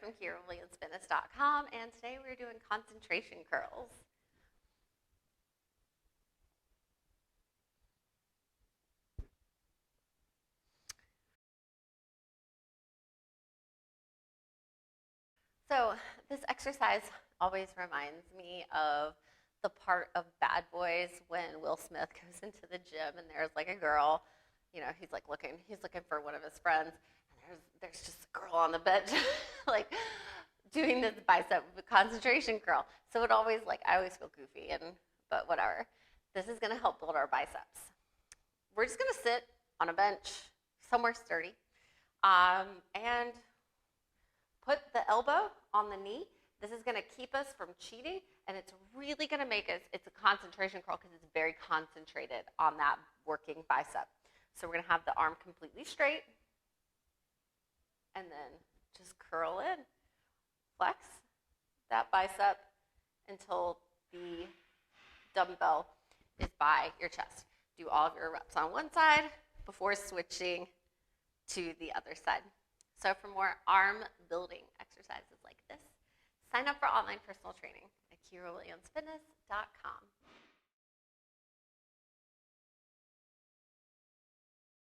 from KyraWilliamsFitness.com, and today we're doing concentration curls. So this exercise always reminds me of the part of Bad Boys when Will Smith goes into the gym and there's like a girl, you know, he's looking for one of his friends, and there's just a girl on the bench like doing this bicep concentration curl. So I always feel goofy, but whatever. This is gonna help build our biceps. We're just gonna sit on a bench somewhere sturdy, and put the elbow on the knee. This is gonna keep us from cheating, and it's really gonna make us, it's a concentration curl because it's very concentrated on that working bicep. So we're gonna have the arm completely straight, and then just curl in. Flex that bicep until the dumbbell is by your chest. Do all of your reps on one side before switching to the other side. So for more arm building exercises like this, sign up for online personal training at KyraWilliamsFitness.com.